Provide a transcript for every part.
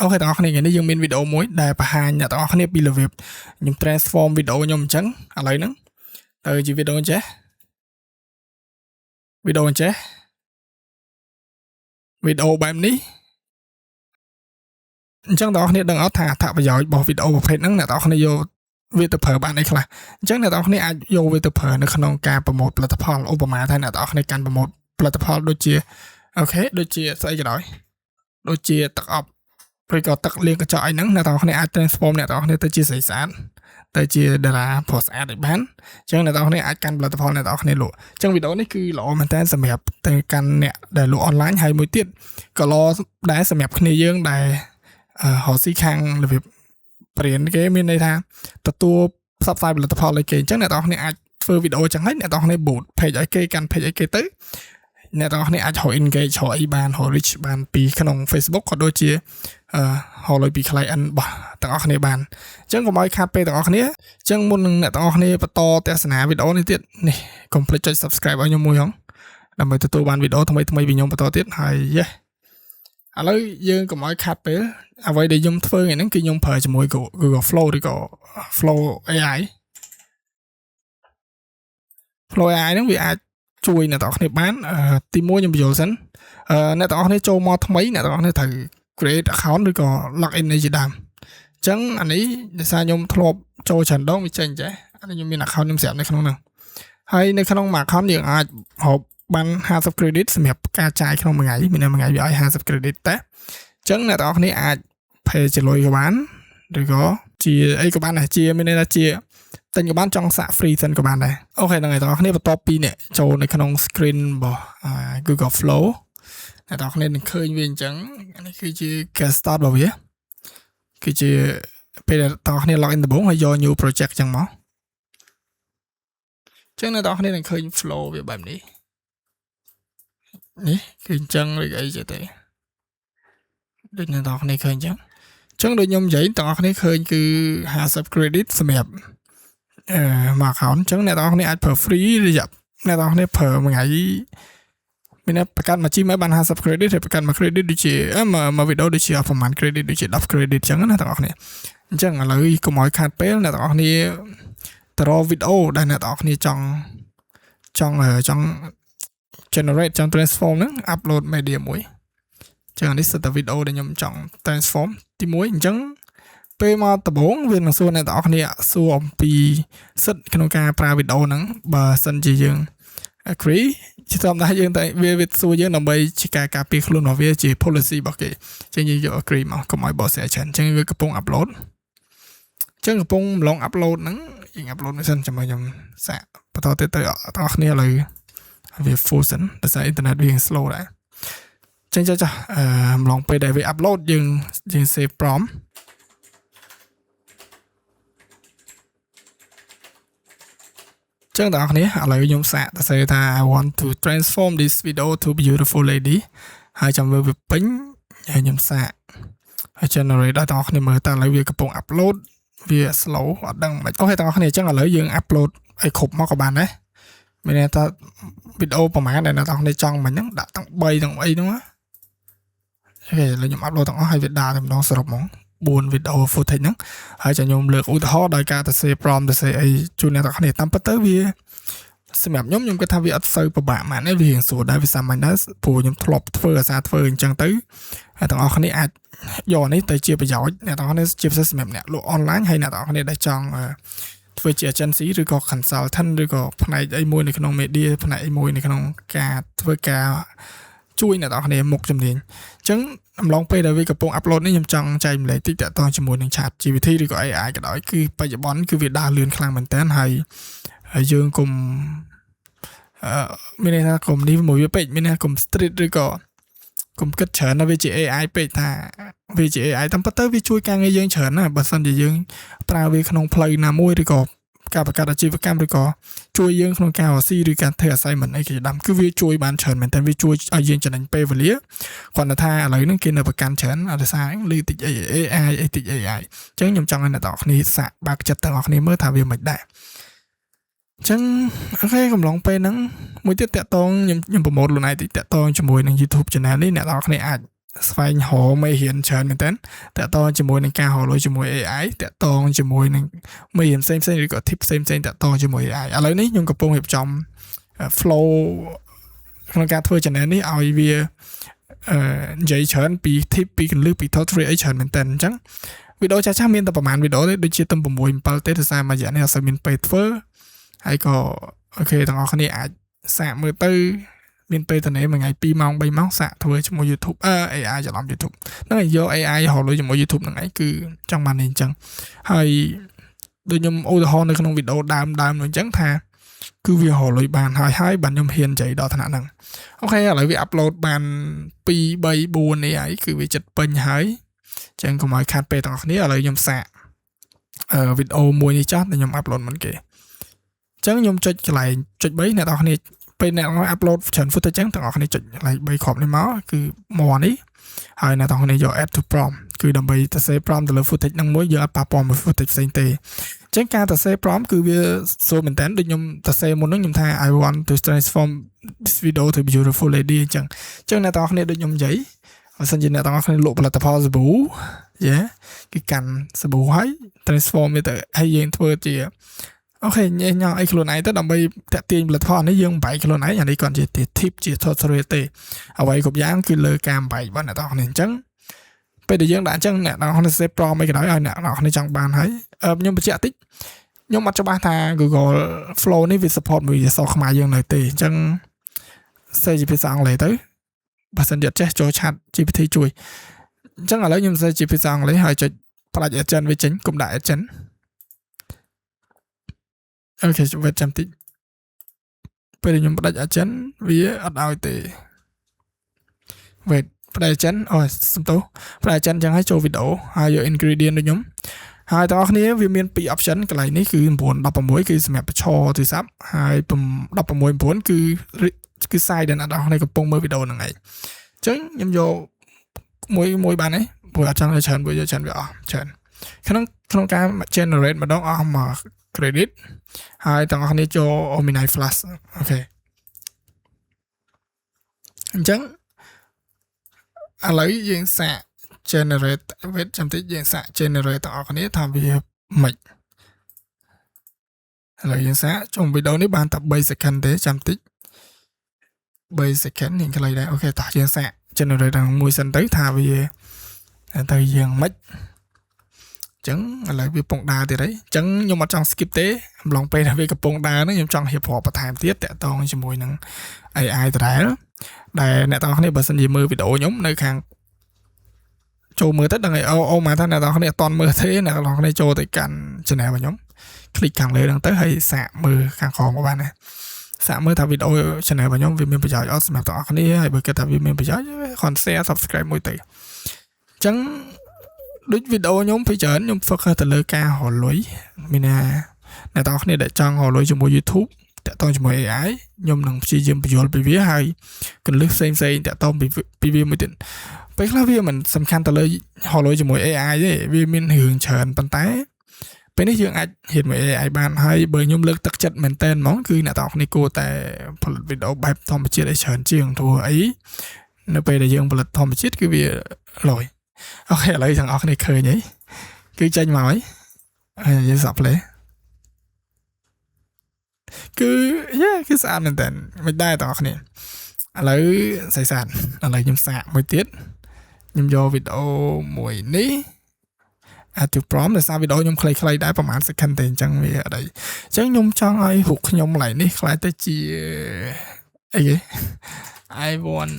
អូខេបងប្អូនថ្ងៃនេះយើងមានវីដេអូមួយដែលបង្ហាញអ្នកទាំងអស់គ្នាពីរបៀបខ្ញុំ transform វីដេអូខ្ញុំអញ្ចឹងឥឡូវហ្នឹងទៅជាវីដេអូអញ្ចេះវីដេអូបែបនេះអញ្ចឹងបងប្អូនដឹងអត់ថាអត្ថប្រយោជន៍របស់វីដេអូប្រភេទហ្នឹងអ្នកទាំងអស់គ្នាយកវាទៅប្រើបានអីខ្លះអញ្ចឹងអ្នកទាំងអស់គ្នាអាចយកវាទៅប្រើនៅក្នុងការប្រម៉ូទផលិតផលឧបមាថាអ្នកទាំងអស់គ្នាកាន់ប្រម៉ូទផលិតផលដូចជាអូខេដូចជាស្អីក៏ដោយដូចជាទឹកអប់ឬក៏ទឹកលាងកញ្ចក់អីហ្នឹងអ្នកទាំងអស់គ្នាអាច transform អ្នកទាំងអស់គ្នាទៅជាស្រីស្អាតទៅជាតារាប្រុសស្អាតឲ្យបានអញ្ចឹងអ្នកទាំងអស់គ្នាអាចកាន់ផលិតផលអ្នកទាំងអស់គ្នាលក់អញ្ចឹងវីដេអូនេះគឺល្អមែនតើសម្រាប់ទៅកាន់អ្នកដែលលក់អនឡាញហើយមួយទៀតក៏ល្អដែរសម្រាប់គ្នាយើងដែលរកស៊ីខាងរបៀបព្រៀនគេមានន័យថាទទួលផ្សព្វផ្សាយផលិតផលឲ្យគេអញ្ចឹងអ្នកទាំងអស់គ្នាអាចធ្វើវីដេអូអញ្ចឹងហើយអ្នកទាំងអស់គ្នា boot page ឲ្យគេកាន់ page ឲ្យគេទៅអ្នកទាំងអស់គ្នាអាចរក engage រកអីបានរក reach បានពីក្នុង Facebook ក៏ដូចជារកលុយពី client របស់ទាំងអស់គ្នាបានអញ្ចឹងកុំឲ្យខាតពេលទាំងអស់គ្នាអញ្ចឹងមុននឹងអ្នកទាំងអស់គ្នាបន្តទស្សនាវីដេអូនេះទៀតនេះកុំភ្លេចចុច subscribe ឲ្យខ្ញុំមួយហងដើម្បីទទួលបានវីដេអូថ្មីៗពីខ្ញុំបន្តទៀតហើយយេឥឡូវយើងកុំឲ្យខាតពេលអ្វីដែលខ្ញុំធ្វើថ្ងៃហ្នឹងគឺខ្ញុំប្រើជាមួយ Google Flow ឬក៏ Flow AI Flow AI ហ្នឹងវាអាចជួយអ្នកទាំងអស់គ្នាបានទី1ខ្ញុំបញ្យល់សិនអ្នកទាំងអស់គ្នាចូលមកថ្មីអ្នកទាំងអស់គ្នាត្រូវ create account ឬក៏ login នេះជាដើមអញ្ចឹងអានេះដោយសារខ្ញុំធ្លាប់ចូលច្រើនដងវាចេញចេះអានេះខ្ញុំមាន account ខ្ញុំស្រាប់នៅក្នុងហ្នឹងហើយនៅក្នុងមួយ account យើងអាចរកបាន50 credit សម្រាប់ការចាយក្នុងមួយថ្ងៃមានមួយថ្ងៃវាឲ្យ50 credit តែអញ្ចឹងអ្នកទាំងអស់គ្នាអាច pay ជាលុយក៏បានឬក៏ជាអីក៏បានដែរជាមានន័យថាជាតែក៏បានចង់សាក់ free សិនក៏បានដែរអូខេដល់ថ្ងៃទាំងអស់គ្នាបន្ទាប់ពីអ្នកចូលនៅក្នុង screen របស់ Google Flow អ្នកទាំងអស់គ្នានឹងឃើញវាអញ្ចឹងនេះគឺជា get start របស់វាគឺជាពេលអ្នកទាំងអស់គ្នា log in ដំបូងហើយយក new project អញ្ចឹងមកអញ្ចឹងអ្នកទាំងអស់គ្នានឹងឃើញ flow វាបែបនេះគឺអញ្ចឹងឬអីចេះទេដូចអ្នកទាំងអស់គ្នាឃើញអញ្ចឹងដូចខ្ញុំនិយាយទាំងអស់គ្នាឃើញគឺ50 credit សម្រាប់មក account អញ្ចឹងអ្នកទាំងអស់គ្នាអាចប្រើ free រយៈអ្នកទាំងអស់គ្នាប្រើមួយថ្ងៃមានប្រកាន់មួយជីមកបាន50 credit ហើយប្រកាន់មួយ credit ដូចជាមួយវីដេអូដូចជាប្រហែល credit ដូចជា10 credit អញ្ចឹងណាទាំងអស់គ្នាអញ្ចឹងឥឡូវកុំឲ្យខាតពេលអ្នកទាំងអស់គ្នាទៅរកវីដេអូដែលអ្នកទាំងអស់គ្នាចង់ generate ចង់ transform ហ្នឹង upload media មួយអញ្ចឹងនេះសិតតែវីដេអូដែលខ្ញុំចង់ transform ទី1អញ្ចឹងពេលមកដំបូងវានឹងសួរអ្នកទាំងអស់គ្នាសួរអំពីសិទ្ធិក្នុងការប្រើវីដេអូហ្នឹងបើសិនជាយើង agree ជាធម្មតាយើងតែវាសួរយើងដើម្បីជាការការពារខ្លួនរបស់វាជា policy របស់គេអញ្ចឹងយើងយក agree មកកុំឲ្យបកស្រាយច្រើនអញ្ចឹងវាកំពុង upload អញ្ចឹងកំពុងម្លង upload ហ្នឹងយើង upload មិនសិនចាំខ្ញុំសាកបន្តទៀតទៅអ្នកទាំងអស់គ្នាឥឡូវវា full សិនដោយសារ internet វា slow ដែរអញ្ចឹងចាម្លងពេលដែលវា upload យើង save promptចឹងបងប្អូនឥឡូវខ្ញុំសាកទៅសេថា I want to transform this video to beautiful lady ហើយចាំមើលវាពេញហើយខ្ញុំសាកហើយ generate ដល់បងប្អូនមើលតើឥឡូវវាកំពុង upload វា slow អត់ដឹងមិនអូខេបងប្អូនអញ្ចឹងឥឡូវយើង upload ឲ្យគ្រប់មកក៏បានដែរមានន័យថាវីដេអូប្រហែលដែលអ្នកទាំងអស់ចង់មិញហ្នឹងដាក់ទាំង3ទាំងអីហ្នឹងអូខេឥឡូវខ្ញុំ upload ទាំងអស់ហើយវាដើរតែម្ដងសរុបហ្មង4វីដេអូ footage ហ្នឹងហើយចាំខ្ញុំលើកឧទាហរណ៍ដោយការទៅ save prompt ទៅ save អីជូនអ្នកទាំងអស់តាមពិតទៅវាសម្រាប់ខ្ញុំគិតថាវាអត់សូវពិបាកម៉ាក់ទេវារៀងស្រួលដែរវាសាមញ្ញដែរព្រោះខ្ញុំធ្លាប់ធ្វើអាសាធ្វើអញ្ចឹងទៅហើយទាំងអស់គ្នាអាចយកនេះទៅជាប្រយោជន៍អ្នកទាំងអស់គ្នាជាពិសេសសម្រាប់អ្នកលក់ online ហើយអ្នកទាំងអស់គ្នាដែលចង់ធ្វើជា agency ឬក៏ consultant ឬក៏ផ្នែកអីមួយនៅក្នុង media ផ្នែកអីមួយនៅក្នុងការធ្វើការជួយអ្នកទាំងអស់គ្នាមុខជំនាញអញ្ចឹងអំឡុងពេលដែលវាកំពុង upload នេះខ្ញុំចង់ចែកម្លែកតិចតទៅជាមួយនឹង chat GPT ឬក៏ AI ក៏ដោយគឺបច្ចុប្បន្នគឺវាដើរលឿនខ្លាំងមែនតើហើយយើងកុំមានន័យថាកុំនេះមួយវាពេកមានន័យថាកុំ strict ឬក៏កុំគិតច្រើនថាវាជា AI ពេកថាវាជា AI តាមពិតទៅវាជួយការងារយើងច្រើនណាស់បើសិនជាយើងប្រើវាក្នុងផ្លូវណាមួយឬក៏ការបង្កើតអាជីវកម្មឬក៏ជួយយើងក្នុងការរកស៊ីឬការធ្វើ assignment អីជាដើមគឺវាជួយបានច្រើនមែនតើវាជួយឲ្យយើងចំណេញពេលវេលាគាត់ថាឥឡូវហ្នឹងគេនៅប្រកាន់ច្រើនអត់សារលឺតិច AI អីតិច AI អញ្ចឹងខ្ញុំចង់ឲ្យអ្នកទាំងអស់គ្នាសាកបើកចិត្តទាំងអស់គ្នាមើលថាវាមិនដែរអញ្ចឹងអូខេកំឡុងពេលហ្នឹងមួយទៀតតាក់តងខ្ញុំប្រម៉ូទខ្លួនឯងតិចតាក់តងជាមួយនឹង YouTube channel នេះអ្នកទាំងអស់គ្នាអាច ស្វែងរកមេរៀនច្រើនមែនតើតើតើជាមួយនឹងការរកលុយជាមួយ AI តើតើជាមួយនឹងមេរៀនផ្សេងៗឬក៏ tip ផ្សេងៗតើតើជាមួយ AI ឥឡូវនេះខ្ញុំកំពុងរៀបចំ flow ក្នុងការធ្វើ channel នេះឲ្យវានិយាយច្រើនពី tip ពីកន្លឹះពី tutorial អីច្រើនមែនតើអញ្ចឹងវីដេអូចាស់ៗមានតែប្រហែលវីដេអូទេដូចជាទំ6 7ទេដោយសារមួយរយៈនេះអត់សូវមានពេលធ្វើហើយក៏អូខេទាំងអស់គ្នាអាចសាកមើលទៅមានពេលទៅមួយថ្ងៃ2ម៉ោង3ម៉ោងសាកធ្វើជាមួយ YouTube AI ច្រឡំ YouTube ហ្នឹងហើយយក AI រកលុយជាមួយ YouTube ហ្នឹងឯងគឺចង់បាននេះអញ្ចឹងហើយដូចខ្ញុំឧទាហរណ៍នៅក្នុងវីដេអូដើមនោះអញ្ចឹងថាគឺវារកលុយបានហើយបាទខ្ញុំហ៊ាននិយាយដល់ថ្នាក់ហ្នឹងអូខេឥឡូវវា upload បាន2 3 4នេះហើយគឺវាចិត្តពេញហើយអញ្ចឹងកុំឲ្យខាត់ពេលទាំងអស់គ្នាឥឡូវខ្ញុំសាកវីដេអូមួយនេះចាស់តែខ្ញុំ upload មិនគេអញ្ចឹងខ្ញុំចុចកន្លែងចុច3អ្នកទាំងអស់គ្នាពេលអ្នក upload ច្រើន footage អញ្ចឹងទាំងអស់គ្នាចុចកន្លែង3គ្រាប់នេះមកគឺ more នេះហើយអ្នកទាំងអស់គ្នាយក add to prompt គឺដើម្បីទៅសេ prompt ទៅលើ footage ហ្នឹងមួយយកអត់ប៉ះពាល់មួយ footage ផ្សេងទេអញ្ចឹងការទៅសេ prompt គឺវាសួរមែនតើដូចខ្ញុំទៅសេមុនហ្នឹងខ្ញុំថា I want to transform this video to beautiful lady អញ្ចឹងអ្នកទាំងអស់គ្នាដូចខ្ញុំនិយាយបើសិនជាអ្នកទាំងអស់គ្នាលក់ផលិតផលសាប៊ូគឺកាន់សាប៊ូហើយ transform វាទៅហើយយើងធ្វើជាអូខេញ៉េញ៉ោអីខ្លួនឯងទៅដើម្បីតាក់ទាញផលិតផលនេះយើងបែកខ្លួនឯងអានេះគាត់ជា tip ជា tutorial ទេអ្វីគ្រប់យ៉ាងគឺលើការបែកបងអ្នកទាំងអស់គ្នាអញ្ចឹងពេលដែលយើងដាក់អញ្ចឹងអ្នកទាំងអស់គ្នា save prompt អីក៏ដោយឲ្យអ្នកទាំងអស់គ្នាចង់បានហើយខ្ញុំបញ្ជាក់តិចខ្ញុំអត់ច្បាស់ថា Google Flow នេះវា support មួយភាសាខ្មែរយើងនៅទេអញ្ចឹងសេជាភាសាអង់គ្លេសទៅបើសិនជាចេះចូល chat GPT ជួយអញ្ចឹងឥឡូវខ្ញុំសេជាភាសាអង់គ្លេសហើយចុចផ្ដាច់ agent វាចេញកុំដាក់ agent អូខេវេតចាំតិចពេលខ្ញុំផ្ដាច់ agent វាអត់ឲ្យទេវេតផ្ដាច់ agent អូសំទោសផ្ដាច់ agent អញ្ចឹងឲ្យចូលវីដេអូហើយយក ingredient ដូចខ្ញុំហើយទាំងអស់គ្នាវាមាន2 option កន្លែងនេះគឺ916គឺសម្រាប់បញ្ឈរទូរស័ព្ទហើយ169គឺ side ដែលអ្នកទាំងអស់គ្នាកំពុងមើលវីដេអូហ្នឹងឯងអញ្ចឹងខ្ញុំយកមួយបានទេព្រោះអត់ចង់ឲ្យច្រើនវាយកច្រើនវាអស់ច្រើនក្នុងការ generate ម្ដងអស់មក credit ហើយទាំងអស់គ្នាចូល Omni Flash អូខេអញ្ចឹងឥឡូវយើងសាក generate វេតចាំតិចយើងសាក generate ទាំងអស់គ្នាថាវាមិនឥឡូវយើងសាកចុងវីដេអូនេះបានតែ3 second ទេចាំតិច3 second នេះខ្លីដែរអូខេតោះយើងសាក generate ទាំងមួយសិនទៅថាវាទៅយើងមិនអញ្ចឹងឥឡូវវាកំពុងដើរទៀតហើយអញ្ចឹងខ្ញុំអត់ចង់ skip ទេអំឡុងពេលដែលវាកំពុងដើរហ្នឹងខ្ញុំចង់រៀបរាប់បន្ថែមទៀតតាក់ទងជាមួយនឹង AI ដដែលអ្នកទាំងអស់គ្នាបើសិនជាមើលវីដេអូខ្ញុំនៅខាងចូលមើលទៅដឹងហើយអូមកថាអ្នកទាំងអស់គ្នាអត់តន់មើលទេអ្នកទាំងអស់គ្នាចូលទៅកាន់ channel របស់ខ្ញុំคลิกខាងលើហ្នឹងទៅហើយសាកមើលខាងក្រោមក៏បានដែរសាកមើលថាវីដេអូ channel របស់ខ្ញុំវាមានប្រយោជន៍អត់សម្រាប់ទាំងអស់គ្នាហើយបើគិតថាវាមានប្រយោជន៍គ្រាន់ share subscribe មួយទៅអញ្ចឹងដូចវីដេអូខ្ញុំពីច្រើនខ្ញុំ focus ទៅលើការរកលុយមានណាអ្នកទាំងអស់គ្នាដែលចង់រកលុយជាមួយ YouTube តាក់ទងជាមួយ AI ខ្ញុំនឹងព្យាយាមបញ្យល់ពីវាហើយកន្លឹះផ្សេងៗតាក់ទងពីវាមួយទៀតពេលខ្លះវាមិនសំខាន់ទៅលើរកលុយជាមួយ AI ទេវាមានរឿងច្រើនប៉ុន្តែពេលនេះយើងអាចហ៊ានមួយ AI បានហើយបើខ្ញុំលើកទឹកចិត្តមែនតើហ្មងគឺអ្នកទាំងអស់គ្នាគួរតែផលិតវីដេអូបែបធម្មជាតិឲ្យច្រើនជាងព្រោះអីនៅពេលដែលយើងផលិតធម្មជាតិគឺវាលុយអូខេឥឡូវទាំងអស់គ្នាឃើញហើយគឺចេញមកហើយយើងសាប់ play គឺគឺស្អាតមែនតើមិនដែរទាំងអស់គ្នាឥឡូវស្អាតឥឡូវខ្ញុំសាកមួយទៀតខ្ញុំយកវីដេអូមួយនេះ add to prompt ដោយសារវីដេអូខ្ញុំខ្លីៗដែរប្រហែល second ទេអញ្ចឹងវាអត់អីអញ្ចឹងខ្ញុំចង់ឲ្យរូបខ្ញុំកន្លែងនេះខ្លាយទៅជាអីគេ I want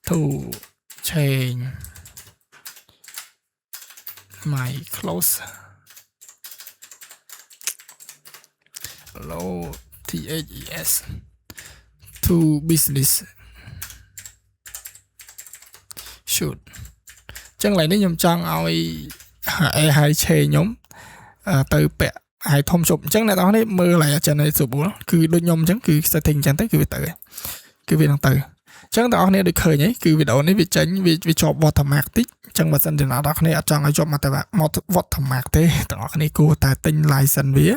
to change my clothes low THES to business shoot ចឹងឡើយនេះខ្ញុំចង់ឲ្យ AI ឆេខ្ញុំទៅពាក់ឲ្យធំជប់អញ្ចឹងអ្នកនរនេះមើលឡើយចានៃសុបលគឺដូចខ្ញុំអញ្ចឹងគឺ setting អញ្ចឹងទៅគឺវាទៅគឺវានឹងទៅអញ្ចឹងបងប្អូនដូចឃើញហីគឺវីដេអូនេះវាចេញវាជាប់ watermark តិចអញ្ចឹងបើសិនជាអ្នកនរគ្នាអត់ចង់ឲ្យជាប់ watermark ទេបងប្អូនគួរតែទិញ license វា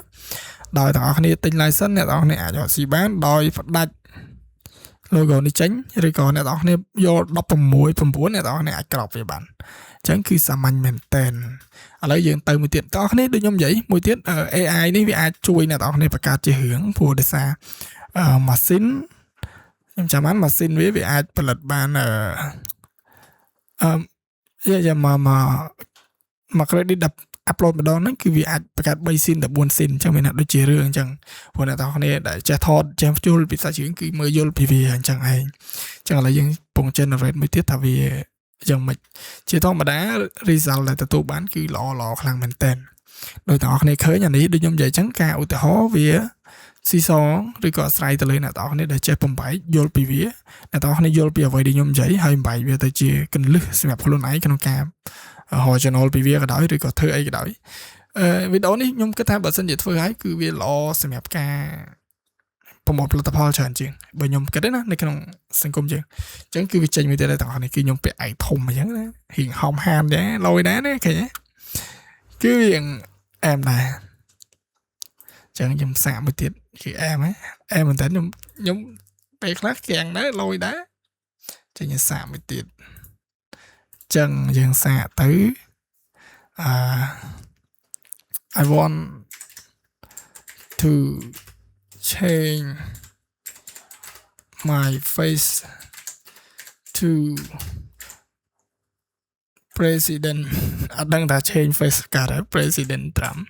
ដោយបងប្អូនទិញ license អ្នកនរគ្នាអាចរកស៊ីបានដោយផ្ដាច់ logo នេះចេញឬក៏អ្នកនរគ្នាយក16 9អ្នកនរគ្នាអាចក្របវាបានអញ្ចឹងគឺសាមញ្ញមែនតើឥឡូវយើងទៅមួយទៀតអ្នកនរគ្នាដូចខ្ញុំនិយាយមួយទៀត AI នេះវាអាចជួយអ្នកនរគ្នាបង្កើតជារឿងព្រោះដោយសារម៉ាស៊ីនខ្ញុំចាំបានម៉ាស៊ីនវាអាចផលិតបានមក credit upload ម្ដងហ្នឹងគឺវាអាចបង្កើត3 scene ដល់4 scene អញ្ចឹងមានដូចជារឿងអញ្ចឹងព្រោះអ្នកនរគ្នាដែលចេះថតចេះយល់ពីសាច់រឿងគឺមើលយល់ពីវាអញ្ចឹងឯងអញ្ចឹងឥឡូវយើងពង generate មួយទៀតថាវាយ៉ាងម៉េចជាធម្មតា result ដែលទទួលបានគឺល្អខ្លាំងមែនតើដោយអ្នកនរគ្នាឃើញអានេះដូចខ្ញុំនិយាយអញ្ចឹងការឧទាហរណ៍វាស៊ីសងឬក៏អាស្រ័យទៅលើអ្នកនរគ្នាដែលចេះបំបែកយល់ពីវាអ្នកនរគ្នាយល់ពីអ្វីដែលខ្ញុំនិយាយហើយបំបែកវាទៅជាកន្លឹះសម្រាប់ខ្លួនឯងក្នុងការហៅ channel ពីវាក៏ដោយឬក៏ធ្វើអីក៏ដោយវីដេអូនេះខ្ញុំគិតថាបើសិនជាធ្វើហើយគឺវាល្អសម្រាប់ការប្រមូលផលិតផលច្រើនជាងបើខ្ញុំគិតណានៅក្នុងសង្គមជាងអញ្ចឹងគឺវាចេញមួយទៀតតែបងនេះគឺខ្ញុំពាក់ឯកធំអញ្ចឹងណារៀងហំហានដែរលយដែរណាឃើញគឺរៀងអែមដែរអញ្ចឹងខ្ញុំសាកមួយទៀតគឺអែមមែនតើខ្ញុំពេលខ្លះកាំងដែរលយដែរចេញខ្ញុំសាកមួយទៀតចឹងយើងសាកទៅI want to change my face to president អត់ដឹងថា change face កាត់ president Trump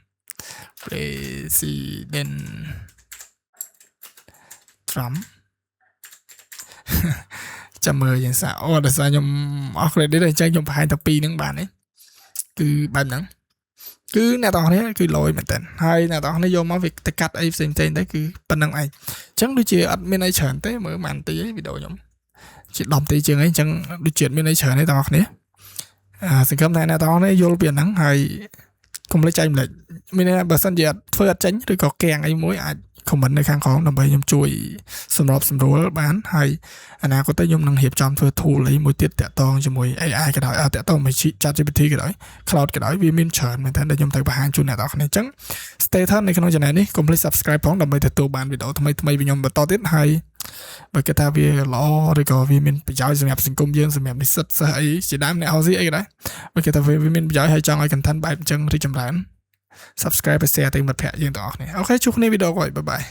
ចាំមើលយើងសាអូដោយសារខ្ញុំអស់ credit អញ្ចឹងខ្ញុំបង្ហាញតែ2ហ្នឹងបានទេគឺបែបហ្នឹងគឺអ្នកទាំងនេះគឺលយមែនតើហើយអ្នកទាំងនេះយកមកវាទៅកាត់អីផ្សេងៗទៅគឺប៉ុណ្្នឹងឯងអញ្ចឹងដូចជាអត់មានអីច្រើនទេមើលម៉ានទីវីដេអូខ្ញុំជា10នាទីជាងអីអញ្ចឹងដូចជាមានអីច្រើនទេទាំងនេះសង្ឃឹមថាអ្នកទាំងនេះយល់ពីហ្នឹងហើយកុំភ្លេចចែកម្លេចមានបើសិនជាអត់ធ្វើអត់ចេញឬក៏កាំងអីមួយអាច comment នៅខាងក្រោមដើម្បីខ្ញុំជួយសម្របសម្រួលបានហើយអនាគតទៅខ្ញុំនឹងរៀបចំធ្វើ tool អីមួយទៀតតាក់ទងជាមួយ AI ក៏ដោយតាក់ទងមួយ ChatGPT ក៏ដោយ Cloud ក៏ដោយវាមានច្រើនមែនតើដែលខ្ញុំទៅបង្ហាញជូនអ្នកនរគ្នាអញ្ចឹង stay tuned នៅក្នុង channel នេះកុំភ្លេច subscribe ផងដើម្បីទទួលបានវីដេអូថ្មីៗពីខ្ញុំបន្តទៀតហើយបើគិតថាវាល្អឬក៏វាមានប្រយោជន៍សម្រាប់សង្គមយើងសម្រាប់និស្សិតសិស្សអីជាដើមអ្នកហៅស៊ីអីក៏ដែរបើគិតថាវាមានប្រយោជន៍ហើយចង់ឲ្យ content បែបអញ្ចឹងរីកចម្រើន subscribe và share ទៅមិត្តភ័ក្តិយើងទាំងអស់គ្នាអូខេជួបគ្នាវីដេអូក្រោយបាយបាយ